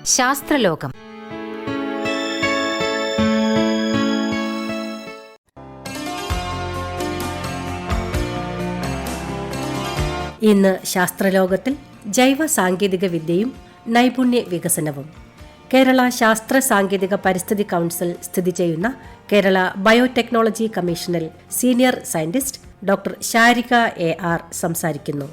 ശാസ്ത്രലോകം. ഇന്ന് ശാസ്ത്രലോകത്തിൽ ജൈവ സാങ്കേതിക വിദ്യയും നൈപുണ്യ വികസനവും. കേരള ശാസ്ത്ര സാങ്കേതിക പരിസ്ഥിതി കൗൺസിൽ സ്ഥിതി ചെയ്യുന്ന കേരള ബയോടെക്നോളജി കമ്മീഷനിൽ senior scientist doctor Sarika AR സംസാരിക്കുന്നു.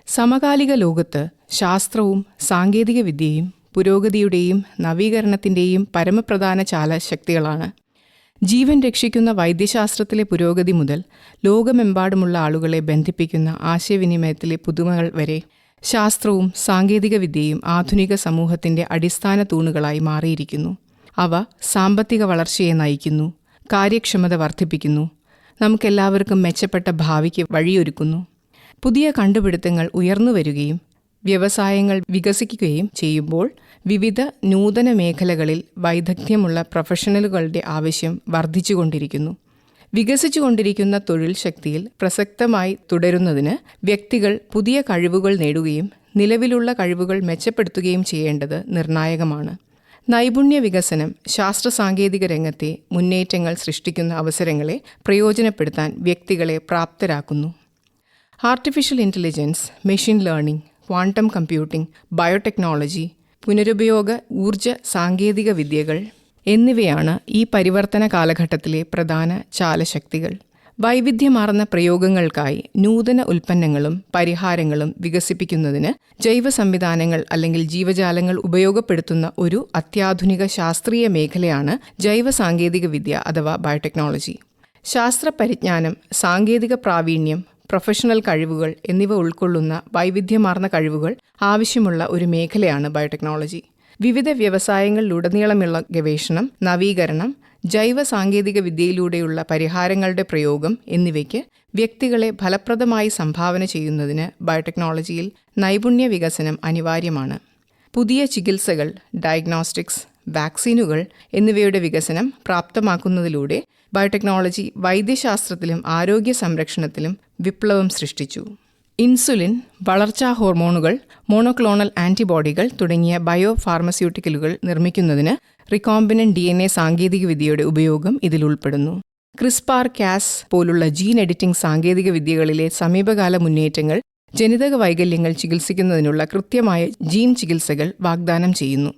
സമകാലിക ലോകത്ത് ശാസ്ത്രവും സാങ്കേതിക വിദ്യയും പുരോഗതിയുടെയും നവീകരണത്തിൻ്റെയും പരമപ്രധാന ചാലശക്തികളാണ്. ജീവൻ രക്ഷിക്കുന്ന വൈദ്യശാസ്ത്രത്തിലെ പുരോഗതി മുതൽ ലോകമെമ്പാടുമുള്ള ആളുകളെ ബന്ധിപ്പിക്കുന്ന ആശയവിനിമയത്തിലെ പുതുമകൾ വരെ ശാസ്ത്രവും സാങ്കേതിക വിദ്യയും ആധുനിക സമൂഹത്തിൻ്റെ അടിസ്ഥാന തൂണുകളായി മാറിയിരിക്കുന്നു. അവ സാമ്പത്തിക വളർച്ചയെ നയിക്കുന്നു, കാര്യക്ഷമത വർദ്ധിപ്പിക്കുന്നു, നമുക്കെല്ലാവർക്കും മെച്ചപ്പെട്ട ഭാവിക്ക് വഴിയൊരുക്കുന്നു. പുതിയ കണ്ടുപിടുത്തങ്ങൾ ഉയർന്നു വരികയും വ്യവസായങ്ങൾ വികസിക്കുകയും ചെയ്യുമ്പോൾ വിവിധ നൂതന മേഖലകളിൽ വൈദഗ്ധ്യമുള്ള പ്രൊഫഷണലുകളുടെ ആവശ്യം വർദ്ധിച്ചുകൊണ്ടിരിക്കുന്നു. വികസിച്ചുകൊണ്ടിരിക്കുന്ന തൊഴിൽ ശക്തിയിൽ പ്രസക്തമായി തുടരുന്നതിന് വ്യക്തികൾ പുതിയ കഴിവുകൾ നേടുകയും നിലവിലുള്ള കഴിവുകൾ മെച്ചപ്പെടുത്തുകയും ചെയ്യേണ്ടത് നിർണായകമാണ്. നൈപുണ്യ വികസനം ശാസ്ത്ര സാങ്കേതിക രംഗത്തെ മുന്നേറ്റങ്ങൾ സൃഷ്ടിക്കുന്ന അവസരങ്ങളെ പ്രയോജനപ്പെടുത്താൻ വ്യക്തികളെ പ്രാപ്തരാക്കുന്നു. Artificial intelligence, machine learning, quantum computing, biotechnology, പുനരുപയോഗ ഊർജ സാങ്കേതിക വിദ്യകൾ എന്നിവയാണ് ഈ പരിവർത്തന കാലഘട്ടത്തിലെ പ്രധാന ചാലശക്തികൾ. വൈവിധ്യമാർന്ന പ്രയോഗങ്ങൾക്കായി നൂതന ഉൽപ്പന്നങ്ങളും പരിഹാരങ്ങളും വികസിപ്പിക്കുന്നതിന് ജൈവ സംവിധാനങ്ങൾ അല്ലെങ്കിൽ ജീവജാലങ്ങൾ ഉപയോഗപ്പെടുത്തുന്ന ഒരു അത്യാധുനിക ശാസ്ത്രീയ മേഖലയാണ് ജൈവ സാങ്കേതിക വിദ്യ അഥവാ ബയോടെക്നോളജി. ശാസ്ത്ര പരിജ്ഞാനം, സാങ്കേതിക പ്രാവീണ്യം, പ്രൊഫഷണൽ കഴിവുകൾ എന്നിവ ഉൾക്കൊള്ളുന്ന വൈവിധ്യമാർന്ന കഴിവുകൾ ആവശ്യമുള്ള ഒരു മേഖലയാണ് ബയോടെക്നോളജി. വിവിധ വ്യവസായങ്ങളിലുടനീളമുള്ള ഗവേഷണം, നവീകരണം, ജൈവ സാങ്കേതിക വിദ്യയിലൂടെയുള്ള പരിഹാരങ്ങളുടെ പ്രയോഗം എന്നിവയ്ക്ക് വ്യക്തികളെ ഫലപ്രദമായി സംഭാവന ചെയ്യുന്നതിന് ബയോടെക്നോളജിയിൽ നൈപുണ്യ വികസനം അനിവാര്യമാണ്. പുതിയ ചികിത്സകൾ, ഡയഗ്നോസ്റ്റിക്സ്, വാക്സിനുകൾ എന്നിവയുടെ വികസനം പ്രാപ്തമാക്കുന്നതിലൂടെ ബയോടെക്നോളജി വൈദ്യശാസ്ത്രത്തിലും ആരോഗ്യ സംരക്ഷണത്തിലും വിപ്ലവം സൃഷ്ടിച്ചു. ഇൻസുലിൻ, വളർച്ചാ ഹോർമോണുകൾ, മോണോക്ലോണൽ ആൻറ്റിബോഡികൾ തുടങ്ങിയ ബയോ ഫാർമസ്യൂട്ടിക്കലുകൾ നിർമ്മിക്കുന്നതിന് റിക്കോംബിനന്റ് DNA സാങ്കേതികവിദ്യയുടെ ഉപയോഗം ഇതിൽ ഉൾപ്പെടുന്നു. ക്രിസ്പാർ-കാസ് പോലുള്ള ജീൻ എഡിറ്റിംഗ് സാങ്കേതിക വിദ്യകളിലെ സമീപകാല മുന്നേറ്റങ്ങൾ ജനിതക വൈകല്യങ്ങൾ ചികിത്സിക്കുന്നതിനുള്ള കൃത്യമായ ജീൻ ചികിത്സകൾ വാഗ്ദാനം ചെയ്യുന്നു.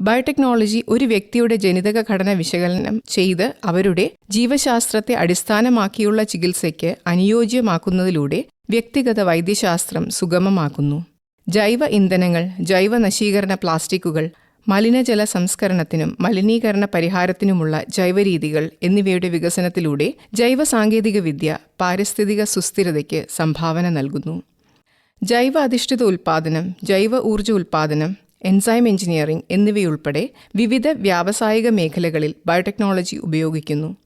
ബയോടെക്നോളജി ഒരു വ്യക്തിയുടെ ജനിതക ഘടന വിശകലനം ചെയ്ത് അവരുടെ ജീവശാസ്ത്രത്തെ അടിസ്ഥാനമാക്കിയുള്ള ചികിത്സയ്ക്ക് അനുയോജ്യമാക്കുന്നതിലൂടെ വ്യക്തിഗത വൈദ്യശാസ്ത്രം സുഗമമാക്കുന്നു. ജൈവ ഇന്ധനങ്ങൾ, ജൈവ നശീകരണ പ്ലാസ്റ്റിക്കുകൾ, മലിനജല സംസ്കരണത്തിനും മലിനീകരണ പരിഹാരത്തിനുമുള്ള ജൈവരീതികൾ എന്നിവയുടെ വികസനത്തിലൂടെ ജൈവ സാങ്കേതിക വിദ്യ പാരിസ്ഥിതിക സുസ്ഥിരതയ്ക്ക് സംഭാവന നൽകുന്നു. ജൈവ അധിഷ്ഠിത ഉൽപ്പാദനം, ജൈവ ഊർജ്ജ ഉൽപ്പാദനം, എൻസൈം എഞ്ചിനീയറിംഗ് എന്നിവയുൾപ്പെടെ വിവിധ വ്യാവസായിക മേഖലകളിൽ ബയോടെക്നോളജി ഉപയോഗിക്കുന്നു.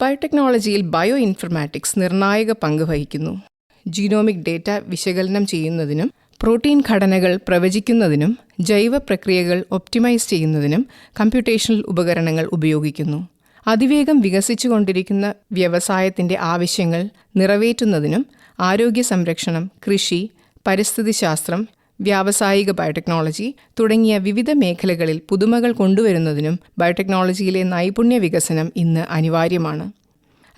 ബയോടെക്നോളജിയിൽ ബയോ ഇൻഫർമാറ്റിക്സ് നിർണായക പങ്ക് വഹിക്കുന്നു. ജീനോമിക് ഡേറ്റ വിശകലനം ചെയ്യുന്നതിനും പ്രോട്ടീൻ ഘടനകൾ പ്രവചിക്കുന്നതിനും ജൈവ പ്രക്രിയകൾ ഒപ്റ്റിമൈസ് ചെയ്യുന്നതിനും കമ്പ്യൂട്ടേഷണൽ ഉപകരണങ്ങൾ ഉപയോഗിക്കുന്നു. അതിവേഗം വികസിച്ചുകൊണ്ടിരിക്കുന്ന വ്യവസായത്തിൻ്റെ ആവശ്യങ്ങൾ നിറവേറ്റുന്നതിനും ആരോഗ്യ സംരക്ഷണം, കൃഷി, പരിസ്ഥിതി ശാസ്ത്രം, വ്യാവസായിക ബയോടെക്നോളജി തുടങ്ങിയ വിവിധ മേഖലകളിൽ പുതുമകൾ കൊണ്ടുവരുന്നതിനും ബയോടെക്നോളജിയിലെ നൈപുണ്യ വികസനം ഇന്ന് അനിവാര്യമാണ്.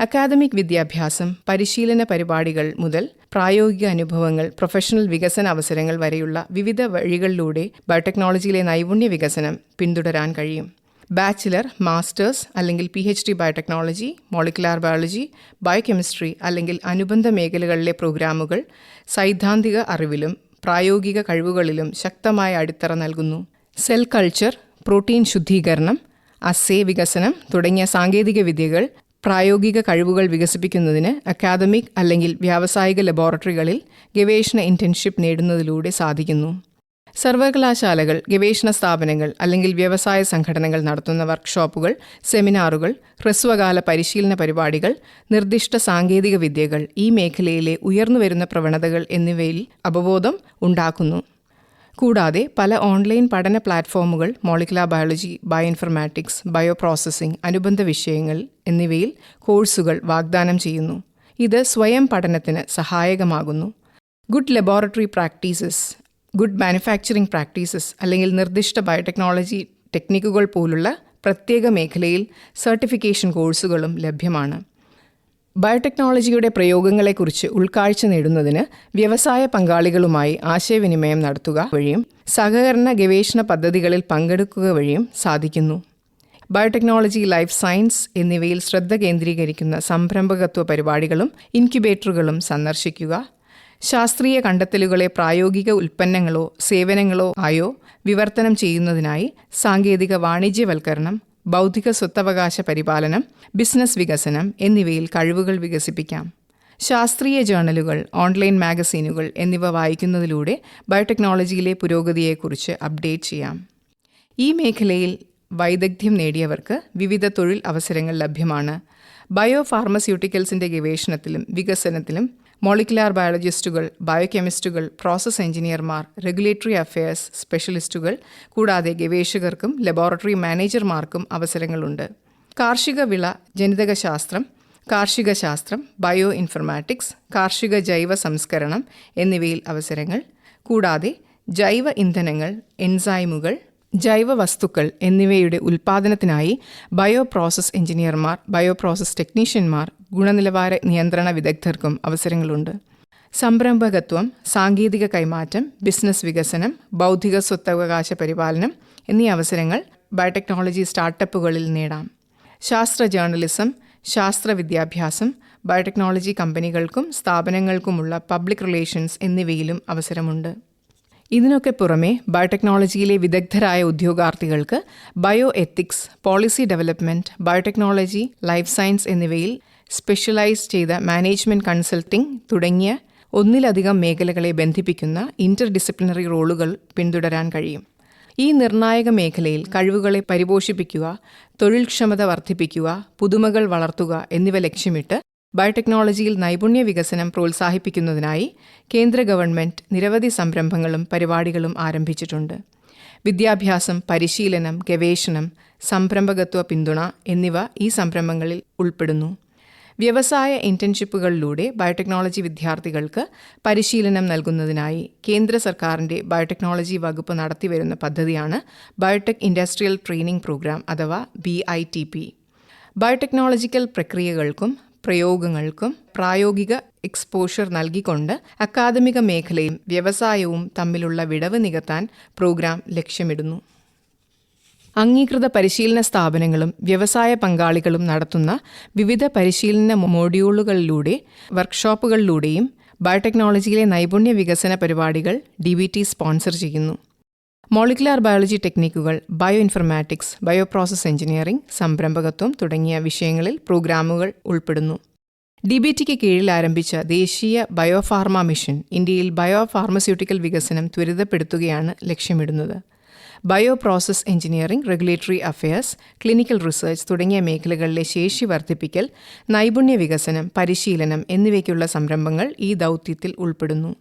അക്കാദമിക് വിദ്യാഭ്യാസം, പരിശീലന പരിപാടികൾ മുതൽ പ്രായോഗിക അനുഭവങ്ങൾ, പ്രൊഫഷണൽ വികസന അവസരങ്ങൾ വരെയുള്ള വിവിധ വഴികളിലൂടെ ബയോടെക്നോളജിയിലെ നൈപുണ്യ വികസനം പിന്തുടരാൻ കഴിയും. ബാച്ചിലർ, മാസ്റ്റേഴ്സ് അല്ലെങ്കിൽ PhD biotechnology, molecular biology, biochemistry അല്ലെങ്കിൽ അനുബന്ധ മേഖലകളിലെ പ്രോഗ്രാമുകൾ സൈദ്ധാന്തിക അറിവിലും പ്രായോഗിക കഴിവുകളിലും ശക്തമായ അടിത്തറ നൽകുന്നു. സെൽ കൾച്ചർ, പ്രോട്ടീൻ ശുദ്ധീകരണം, അസ്സേ വികസനം തുടങ്ങിയ സാങ്കേതിക വിദ്യകൾ പ്രായോഗിക കഴിവുകൾ വികസിപ്പിക്കുന്നതിന് അക്കാദമിക് അല്ലെങ്കിൽ വ്യാവസായിക ലബോറട്ടറികളിൽ ഗവേഷണ ഇന്റേൺഷിപ്പ് നേടുന്നതിലൂടെ സാധിക്കുന്നു. സർവകലാശാലകൾ, ഗവേഷണ സ്ഥാപനങ്ങൾ അല്ലെങ്കിൽ വ്യവസായ സംഘടനകൾ നടത്തുന്ന വർക്ക്ഷോപ്പുകൾ, സെമിനാറുകൾ, ഹ്രസ്വകാല പരിശീലന പരിപാടികൾ, നിർദ്ദിഷ്ട സാങ്കേതിക വിദ്യകൾ ഈ മേഖലയിലെ ഉയർന്നുവരുന്ന പ്രവണതകൾ എന്നിവയിൽ അവബോധം ഉണ്ടാക്കുന്നു. കൂടാതെ പല ഓൺലൈൻ പഠന പ്ലാറ്റ്ഫോമുകൾ മോളിക്കുലാർ ബയോളജി, ബയോഇൻഫർമാറ്റിക്സ്, ബയോപ്രോസസ്സിംഗ്, അനുബന്ധ വിഷയങ്ങൾ എന്നിവയിൽ കോഴ്സുകൾ വാഗ്ദാനം ചെയ്യുന്നു. ഇത് സ്വയം പഠനത്തിന് സഹായകമാകുന്നു. Good laboratory practices, good manufacturing practices അല്ലെങ്കിൽ നിർദ്ദിഷ്ട ബയോടെക്നോളജി ടെക്നിക്കുകൾ പോലുള്ള പ്രത്യേക മേഖലയിൽ സർട്ടിഫിക്കേഷൻ കോഴ്സുകളും ലഭ്യമാണ്. ബയോടെക്നോളജിയുടെ പ്രയോഗങ്ങളെക്കുറിച്ച് ഉൾക്കാഴ്ച നേടുന്നതിന് വ്യവസായ പങ്കാളികളുമായി ആശയവിനിമയം നടത്തുക വഴിയും സഹകരണ ഗവേഷണ പദ്ധതികളിൽ പങ്കെടുക്കുക വഴിയും സാധിക്കുന്നു. ബയോടെക്നോളജി, ലൈഫ് സയൻസ് എന്നിവയിൽ ശ്രദ്ധ കേന്ദ്രീകരിക്കുന്ന സംരംഭകത്വ പരിപാടികളും ഇൻക്യുബേറ്ററുകളും സന്ദർശിക്കുക. ശാസ്ത്രീയ കണ്ടെത്തലുകളെ പ്രായോഗിക ഉൽപ്പന്നങ്ങളോ സേവനങ്ങളോ ആയോ വിവർത്തനം ചെയ്യുന്നതിനായി സാങ്കേതിക വാണിജ്യവൽക്കരണം, ബൗദ്ധിക സ്വത്തവകാശ പരിപാലനം, ബിസിനസ് വികസനം എന്നിവയിൽ കഴിവുകൾ വികസിപ്പിക്കാം. ശാസ്ത്രീയ ജേർണലുകൾ, ഓൺലൈൻ മാഗസീനുകൾ എന്നിവ വായിക്കുന്നതിലൂടെ ബയോടെക്നോളജിയിലെ പുരോഗതിയെക്കുറിച്ച് അപ്ഡേറ്റ് ചെയ്യാം. ഈ മേഖലയിൽ വൈദഗ്ധ്യം നേടിയവർക്ക് വിവിധ തൊഴിൽ അവസരങ്ങൾ ലഭ്യമാണ്. ബയോ ഫാർമസ്യൂട്ടിക്കൽസിൻ്റെ ഗവേഷണത്തിലും വികസനത്തിലും മോളിക്കുലാർ ബയോളജിസ്റ്റുകൾ, ബയോകെമിസ്റ്റുകൾ, പ്രോസസ് എഞ്ചിനീയർമാർ, റെഗുലേറ്ററി അഫയേഴ്സ് സ്പെഷ്യലിസ്റ്റുകൾ കൂടാതെ ഗവേഷകർക്കും ലബോറട്ടറി മാനേജർമാർക്കും അവസരങ്ങളുണ്ട്. കാർഷിക വിള ജനിതകശാസ്ത്രം, കാർഷിക ശാസ്ത്രം, ബയോ ഇൻഫർമാറ്റിക്സ്, കാർഷിക ജൈവ സംസ്കരണം എന്നിവയിൽ അവസരങ്ങൾ. കൂടാതെ ജൈവ ഇന്ധനങ്ങൾ, എൻസൈമുകൾ, ജൈവ വസ്തുക്കൾ എന്നിവയുടെ ഉൽപ്പാദനത്തിനായി ബയോ പ്രോസസ് എഞ്ചിനീയർമാർ, ബയോ പ്രോസസ് ടെക്നീഷ്യന്മാർ, ഗുണനിലവാര നിയന്ത്രണ വിദഗ്ധർക്കും അവസരങ്ങളുണ്ട്. സംരംഭകത്വം, സാങ്കേതിക കൈമാറ്റം, ബിസിനസ് വികസനം, ബൗദ്ധിക സ്വത്തവകാശ പരിപാലനം എന്നീ അവസരങ്ങൾ ബയോടെക്നോളജി സ്റ്റാർട്ടപ്പുകളിൽ നേടാം. ശാസ്ത്ര ജേർണലിസം, ശാസ്ത്ര വിദ്യാഭ്യാസം, ബയോടെക്നോളജി കമ്പനികൾക്കും സ്ഥാപനങ്ങൾക്കുമുള്ള പബ്ലിക് റിലേഷൻസ് എന്നിവയിലും അവസരമുണ്ട്. ഇതിനൊക്കെ പുറമെ ബയോടെക്നോളജിയിലെ വിദഗ്ധരായ ഉദ്യോഗാർത്ഥികൾക്ക് bio ethics, policy development, biotechnology, life science എന്നിവയിൽ സ്പെഷ്യലൈസ് ചെയ്ത മാനേജ്മെൻറ്റ് കൺസൾട്ടിംഗ് തുടങ്ങിയ ഒന്നിലധികം മേഖലകളെ ബന്ധിപ്പിക്കുന്ന ഇൻ്റർ ഡിസിപ്ലിനറി റോളുകൾ പിന്തുടരാൻ കഴിയും. ഈ നിർണായക മേഖലയിൽ കഴിവുകളെ പരിപോഷിപ്പിക്കുക, തൊഴിൽക്ഷമത വർദ്ധിപ്പിക്കുക, പുതുമകൾ വളർത്തുക എന്നിവ ലക്ഷ്യമിട്ട് ബയോടെക്നോളജിയിൽ നൈപുണ്യ വികസനം പ്രോത്സാഹിപ്പിക്കുന്നതിനായി കേന്ദ്ര ഗവൺമെൻറ് നിരവധി സംരംഭങ്ങളും പരിപാടികളും ആരംഭിച്ചിട്ടുണ്ട്. വിദ്യാഭ്യാസം, പരിശീലനം, ഗവേഷണം, സംരംഭകത്വ പിന്തുണ എന്നിവ ഈ സംരംഭങ്ങളിൽ ഉൾപ്പെടുന്നു. വ്യവസായ ഇന്റേൺഷിപ്പുകളിലൂടെ ബയോടെക്നോളജി വിദ്യാർത്ഥികൾക്ക് പരിശീലനം നൽകുന്നതിനായി കേന്ദ്ര സർക്കാരിൻ്റെ ബയോടെക്നോളജി വകുപ്പ് നടത്തിവരുന്ന പദ്ധതിയാണ് ബയോടെക് ഇൻഡസ്ട്രിയൽ ട്രെയിനിംഗ് പ്രോഗ്രാം അഥവാ BITP. ബയോടെക്നോളജിക്കൽ പ്രക്രിയകൾക്കും പ്രയോഗങ്ങൾക്കും പ്രായോഗിക എക്സ്പോഷർ നൽകിക്കൊണ്ട് അക്കാദമിക മേഖലയും വ്യവസായവും തമ്മിലുള്ള വിടവ് നികത്താൻ പ്രോഗ്രാം ലക്ഷ്യമിടുന്നു. അംഗീകൃത പരിശീലന സ്ഥാപനങ്ങളും വ്യവസായ പങ്കാളികളും നടത്തുന്ന വിവിധ പരിശീലന മോഡ്യൂളുകളിലൂടെ വർക്ക്ഷോപ്പുകളിലൂടെയും ബയോടെക്നോളജിയിലെ നൈപുണ്യ വികസന പരിപാടികൾ DBT സ്പോൺസർ ചെയ്യുന്നു. മോളിക്കുലാർ ബയോളജി ടെക്നിക്കുകൾ, bio informatics, bio process engineering, സംരംഭകത്വം തുടങ്ങിയ വിഷയങ്ങളിൽ പ്രോഗ്രാമുകൾ ഉൾപ്പെടുന്നു. DBTക്ക് കീഴിൽ ആരംഭിച്ച ദേശീയ ബയോഫാർമ മിഷൻ ഇന്ത്യയിൽ ബയോ ഫാർമസ്യൂട്ടിക്കൽ വികസനം ത്വരിതപ്പെടുത്തുകയാണ് ലക്ഷ്യമിടുന്നത്. Bio process engineering, regulatory affairs, clinical research തുടങ്ങിയ മേഖലകളിലെ ശേഷി വർദ്ധിപ്പിക്കൽ, നൈപുണ്യ വികസനം, പരിശീലനം എന്നിവയ്ക്കുള്ള സംരംഭങ്ങൾ ഈ ദൗത്യത്തിൽ ഉൾപ്പെടുന്നു.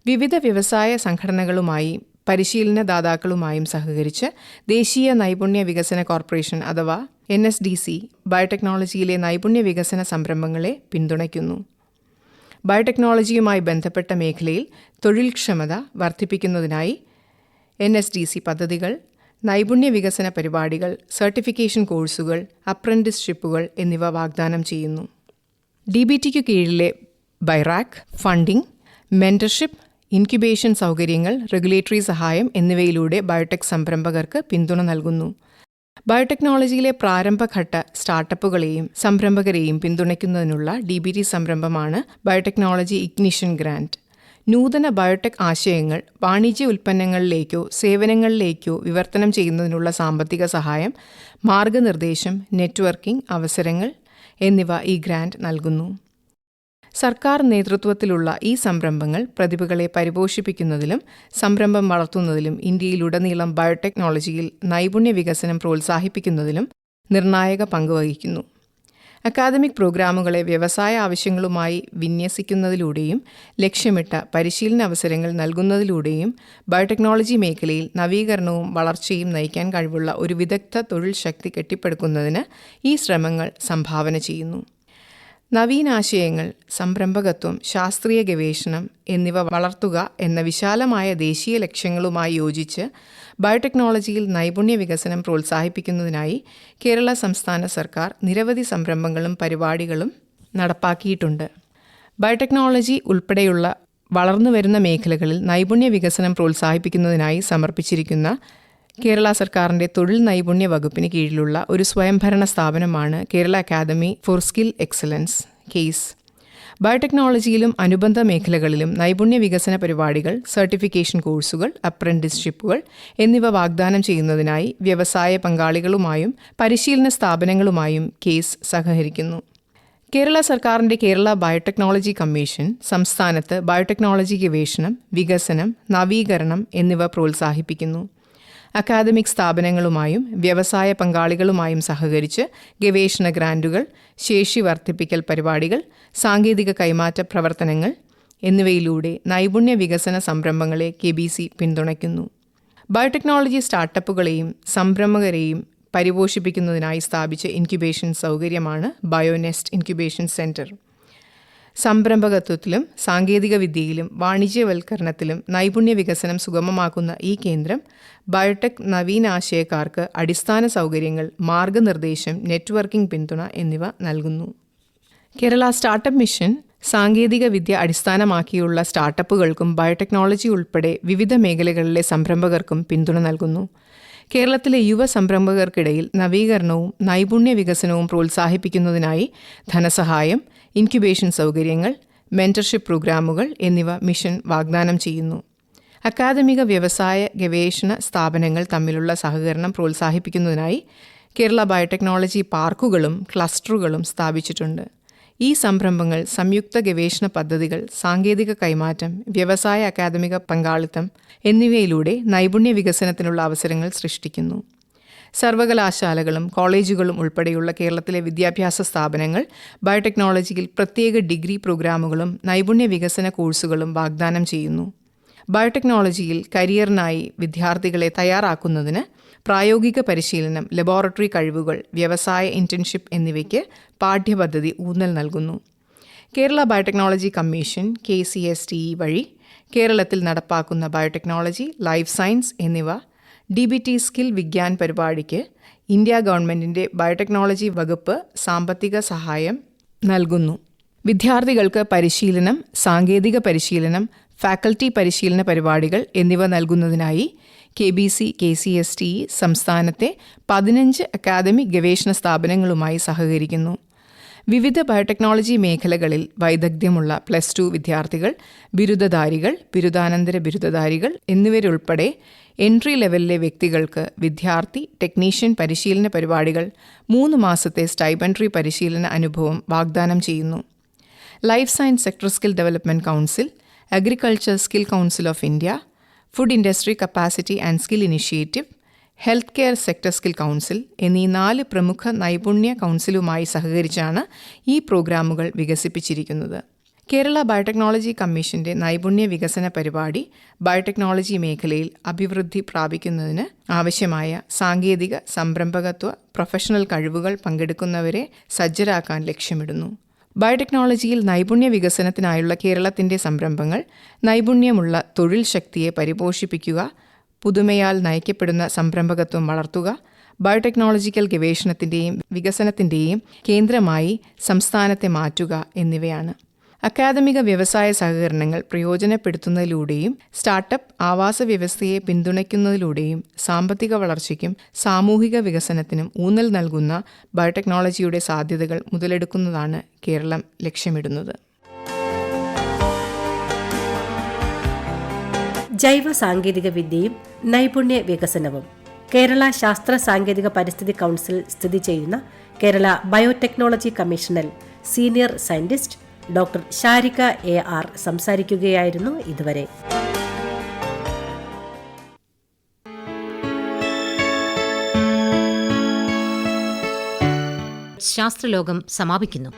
വിവിധ വ്യവസായ സംഘടനകളുമായി പരിശീലനദാതാക്കളുമായും സഹകരിച്ച് ദേശീയ നൈപുണ്യ വികസന കോർപ്പറേഷൻ അഥവാ NSDC ബയോടെക്നോളജിയിലെ നൈപുണ്യ വികസന സംരംഭങ്ങളെ പിന്തുണയ്ക്കുന്നു. ബയോടെക്നോളജിയുമായി ബന്ധപ്പെട്ട മേഖലയിൽ തൊഴിൽക്ഷമത വർദ്ധിപ്പിക്കുന്നതിനായി NSDC പദ്ധതികൾ, നൈപുണ്യ വികസന പരിപാടികൾ, സർട്ടിഫിക്കേഷൻ കോഴ്സുകൾ, അപ്രന്റിസ്ഷിപ്പുകൾ എന്നിവ വാഗ്ദാനം ചെയ്യുന്നു. DBTക്കു കീഴിലെ ബൈറാക്ക് ഫണ്ടിംഗ്, മെന്റർഷിപ്പ്, ഇൻക്യുബേഷൻ സൗകര്യങ്ങൾ, റെഗുലേറ്ററി സഹായം എന്നിവയിലൂടെ ബയോടെക് സംരംഭകർക്ക് പിന്തുണ നൽകുന്നു. ബയോടെക്നോളജിയിലെ പ്രാരംഭഘട്ട സ്റ്റാർട്ടപ്പുകളെയും സംരംഭകരെയും പിന്തുണയ്ക്കുന്നതിനുള്ള DBT സംരംഭമാണ് ബയോടെക്നോളജി ഇഗ്നിഷൻ ഗ്രാന്റ്. നൂതന ബയോടെക് ആശയങ്ങൾ വാണിജ്യ ഉൽപ്പന്നങ്ങളിലേക്കോ സേവനങ്ങളിലേക്കോ വിവർത്തനം ചെയ്യുന്നതിനുള്ള സാമ്പത്തിക സഹായം, മാർഗനിർദ്ദേശം, നെറ്റ്വർക്കിംഗ് അവസരങ്ങൾ എന്നിവ ഈ ഗ്രാന്റ് നൽകുന്നു. സർക്കാർ നേതൃത്വത്തിലുള്ള ഈ സംരംഭങ്ങൾ പ്രതിഭകളെ പരിപോഷിപ്പിക്കുന്നതിലും സംരംഭം വളർത്തുന്നതിലും ഇന്ത്യയിലുടനീളം ബയോടെക്നോളജിയിൽ നൈപുണ്യ വികസനം പ്രോത്സാഹിപ്പിക്കുന്നതിലും നിർണായക പങ്കുവഹിക്കുന്നു. അക്കാദമിക് പ്രോഗ്രാമുകളെ വ്യവസായ ആവശ്യങ്ങളുമായി വിന്യസിക്കുന്നതിലൂടെയും ലക്ഷ്യമിട്ട പരിശീലന അവസരങ്ങൾ നൽകുന്നതിലൂടെയും ബയോടെക്നോളജി മേഖലയിൽ നവീകരണവും വളർച്ചയും നയിക്കാൻ കഴിവുള്ള ഒരു വിദഗ്ധ തൊഴിൽ ശക്തി കെട്ടിപ്പടുക്കുന്നതിന് ഈ ശ്രമങ്ങൾ സംഭാവന ചെയ്യുന്നു. നവീനാശയങ്ങൾ, സംരംഭകത്വം, ശാസ്ത്രീയ ഗവേഷണം എന്നിവ വളർത്തുക എന്ന വിശാലമായ ദേശീയ ലക്ഷ്യങ്ങളുമായി യോജിച്ച് ബയോടെക്നോളജിയിൽ നൈപുണ്യ വികസനം പ്രോത്സാഹിപ്പിക്കുന്നതിനായി കേരള സംസ്ഥാന സർക്കാർ നിരവധി സംരംഭങ്ങളും പരിപാടികളും നടപ്പാക്കിയിട്ടുണ്ട്. ബയോടെക്നോളജി ഉൾപ്പെടെയുള്ള വളർന്നുവരുന്ന മേഖലകളിൽ നൈപുണ്യ വികസനം പ്രോത്സാഹിപ്പിക്കുന്നതിനായി സമർപ്പിച്ചിരിക്കുന്ന കേരള സർക്കാരിൻ്റെ തൊഴിൽ നൈപുണ്യ വകുപ്പിന് കീഴിലുള്ള ഒരു സ്വയംഭരണ സ്ഥാപനമാണ് Kerala academy for skill excellence (കേസ്). ബയോടെക്നോളജിയിലും അനുബന്ധ മേഖലകളിലും നൈപുണ്യ വികസന പരിപാടികൾ, സർട്ടിഫിക്കേഷൻ കോഴ്സുകൾ, അപ്രന്റീസ്ഷിപ്പുകൾ എന്നിവ വാഗ്ദാനം ചെയ്യുന്നതിനായി വ്യവസായ പങ്കാളികളുമായും പരിശീലന സ്ഥാപനങ്ങളുമായും കേസ് സഹകരിക്കുന്നു. കേരള സർക്കാരിൻ്റെ കേരള ബയോടെക്നോളജി കമ്മീഷൻ സംസ്ഥാനത്ത് ബയോടെക്നോളജി ഗവേഷണം, വികസനം, നവീകരണം എന്നിവ പ്രോത്സാഹിപ്പിക്കുന്നു. അക്കാദമിക് സ്ഥാപനങ്ങളുമായും വ്യവസായ പങ്കാളികളുമായും സഹകരിച്ച് ഗവേഷണ ഗ്രാൻറ്റുകൾ, ശേഷി വർദ്ധിപ്പിക്കൽ പരിപാടികൾ, സാങ്കേതിക കൈമാറ്റ പ്രവർത്തനങ്ങൾ എന്നിവയിലൂടെ നൈപുണ്യ വികസന സംരംഭങ്ങളെ KBC പിന്തുണയ്ക്കുന്നു. ബയോടെക്നോളജി സ്റ്റാർട്ടപ്പുകളെയും സംരംഭകരെയും പരിപോഷിപ്പിക്കുന്നതിനായി സ്ഥാപിച്ച ഇൻക്യുബേഷൻ സൗകര്യമാണ് ബയോനെസ്റ്റ് ഇൻക്യുബേഷൻ സെൻറ്റർ. സംരംഭകത്വത്തിലും സാങ്കേതിക വിദ്യയിലും വാണിജ്യവൽക്കരണത്തിലും നൈപുണ്യ വികസനം സുഗമമാക്കുന്ന ഈ കേന്ദ്രം ബയോടെക് നവീനാശയക്കാർക്ക് അടിസ്ഥാന സൗകര്യങ്ങൾ, മാർഗനിർദ്ദേശം, നെറ്റ്വർക്കിംഗ് പിന്തുണ എന്നിവ നൽകുന്നു. കേരള സ്റ്റാർട്ടപ്പ് മിഷൻ സാങ്കേതിക വിദ്യ അടിസ്ഥാനമാക്കിയുള്ള സ്റ്റാർട്ടപ്പുകൾക്കും ബയോടെക്നോളജി ഉൾപ്പെടെ വിവിധ മേഖലകളിലെ സംരംഭകർക്കും പിന്തുണ നൽകുന്നു. കേരളത്തിലെ യുവ സംരംഭകർക്കിടയിൽ നവീകരണവും നൈപുണ്യ വികസനവും പ്രോത്സാഹിപ്പിക്കുന്നതിനായി ധനസഹായം, ഇൻക്യുബേഷൻ സൗകര്യങ്ങൾ, മെന്റർഷിപ്പ് പ്രോഗ്രാമുകൾ എന്നിവ മിഷൻ വാഗ്ദാനം ചെയ്യുന്നു. അക്കാദമിക, വ്യവസായ, ഗവേഷണ സ്ഥാപനങ്ങൾ തമ്മിലുള്ള സഹകരണം പ്രോത്സാഹിപ്പിക്കുന്നതിനായി കേരള ബയോടെക്നോളജി പാർക്കുകളും ക്ലസ്റ്ററുകളും സ്ഥാപിച്ചിട്ടുണ്ട്. ഈ സംരംഭങ്ങൾ സംയുക്ത ഗവേഷണ പദ്ധതികൾ, സാങ്കേതിക കൈമാറ്റം, വ്യവസായ അക്കാദമിക പങ്കാളിത്തം എന്നിവയിലൂടെ നൈപുണ്യ വികസനത്തിനുള്ള അവസരങ്ങൾ സൃഷ്ടിക്കുന്നു. സർവകലാശാലകളും കോളേജുകളും ഉൾപ്പെടെയുള്ള കേരളത്തിലെ വിദ്യാഭ്യാസ സ്ഥാപനങ്ങൾ ബയോടെക്നോളജിയിൽ പ്രത്യേക ഡിഗ്രി പ്രോഗ്രാമുകളും നൈപുണ്യ വികസന കോഴ്സുകളും വാഗ്ദാനം ചെയ്യുന്നു. ബയോടെക്നോളജിയിൽ കരിയറിനായി വിദ്യാർത്ഥികളെ തയ്യാറാക്കുന്നതിന് പ്രായോഗിക പരിശീലനം, ലബോറട്ടറി കഴിവുകൾ, വ്യവസായ ഇന്റേൺഷിപ്പ് എന്നിവയ്ക്ക് പാഠ്യപദ്ധതി ഊന്നൽ നൽകുന്നു. കേരള ബയോടെക്നോളജി കമ്മീഷൻ KCSTE വഴി കേരളത്തിൽ നടപ്പാക്കുന്ന ബയോടെക്നോളജി, ലൈഫ് സയൻസ് എന്നിവ DBT സ്കിൽ വിഗ്യാൻ പരിപാടിക്ക് ഇന്ത്യ ഗവൺമെൻറ്റിൻ്റെ ബയോടെക്നോളജി വകുപ്പ് സാമ്പത്തിക സഹായം നൽകുന്നു. വിദ്യാർത്ഥികൾക്ക് പരിശീലനം, സാങ്കേതിക പരിശീലനം, ഫാക്കൽറ്റി പരിശീലന പരിപാടികൾ എന്നിവ നൽകുന്നതിനായി KBC KCSTE സംസ്ഥാനത്തെ 15 അക്കാദമിക് ഗവേഷണ സ്ഥാപനങ്ങളുമായി സഹകരിക്കുന്നു. വിവിധ ബയോടെക്നോളജി മേഖലകളിൽ വൈദഗ്ധ്യമുള്ള +2 വിദ്യാർത്ഥികൾ, ബിരുദധാരികൾ, ബിരുദാനന്തര ബിരുദധാരികൾ എന്നിവരുൾപ്പെടെ എൻട്രി ലെവലിലെ വ്യക്തികൾക്ക് വിദ്യാർത്ഥി ടെക്നീഷ്യൻ പരിശീലന പരിപാടികൾ, 3 മാസത്തെ സ്റ്റൈപ്പൻഡറി പരിശീലന അനുഭവം വാഗ്ദാനം ചെയ്യുന്നു. Life science sector skill development council, agriculture skill council of India, food industry capacity and skill initiative, health care sector skill council എന്നീ 4 പ്രമുഖ നൈപുണ്യ കൗൺസിലുമായി സഹകരിച്ചാണ് ഈ പ്രോഗ്രാമുകൾ വികസിപ്പിച്ചിരിക്കുന്നത്. കേരള ബയോടെക്നോളജി കമ്മീഷന്റെ നൈപുണ്യ വികസന പരിപാടി ബയോടെക്നോളജി മേഖലയിൽ അഭിവൃദ്ധി പ്രാപിക്കുന്നതിന് ആവശ്യമായ സാങ്കേതിക, സംരംഭകത്വ, പ്രൊഫഷണൽ കഴിവുകൾ പങ്കെടുക്കുന്നവരെ സജ്ജരാക്കാൻ ലക്ഷ്യമിടുന്നു. ബയോടെക്നോളജിയിൽ നൈപുണ്യ വികസനത്തിനായുള്ള കേരളത്തിൻ്റെ സംരംഭങ്ങൾ നൈപുണ്യമുള്ള തൊഴിൽ ശക്തിയെ പരിപോഷിപ്പിക്കുക, പുതുമയാൽ നയിക്കപ്പെടുന്ന സംരംഭകത്വം വളർത്തുക, ബയോടെക്നോളജിക്കൽ ഗവേഷണത്തിൻ്റെയും വികസനത്തിൻ്റെയും കേന്ദ്രമായി സംസ്ഥാനത്തെ മാറ്റുക എന്നിവയാണ്. അക്കാദമിക വ്യവസായ സഹകരണങ്ങൾ പ്രയോജനപ്പെടുത്തുന്നതിലൂടെയും സ്റ്റാർട്ടപ്പ് ആവാസ വ്യവസ്ഥയെ പിന്തുണയ്ക്കുന്നതിലൂടെയും സാമ്പത്തിക വളർച്ചയ്ക്കും സാമൂഹിക വികസനത്തിനും ഊന്നൽ നൽകുന്ന ബയോടെക്നോളജിയുടെ സാധ്യതകൾ മുതലെടുക്കുന്നതാണ് കേരളം ലക്ഷ്യമിടുന്നത്. ജൈവ സാങ്കേതിക വിദ്യയും നൈപുണ്യ വികസനവും. കേരള ശാസ്ത്ര സാങ്കേതിക പരിസ്ഥിതി കൗൺസിൽ സ്ഥിതി ചെയ്യുന്ന കേരള ബയോടെക്നോളജി കമ്മീഷനിൽ senior scientist doctor Sharika AR സംസാരിക്കുകയായിരുന്നു ഇതുവരെ. ശാസ്ത്രലോകം സമാപിക്കുന്നു.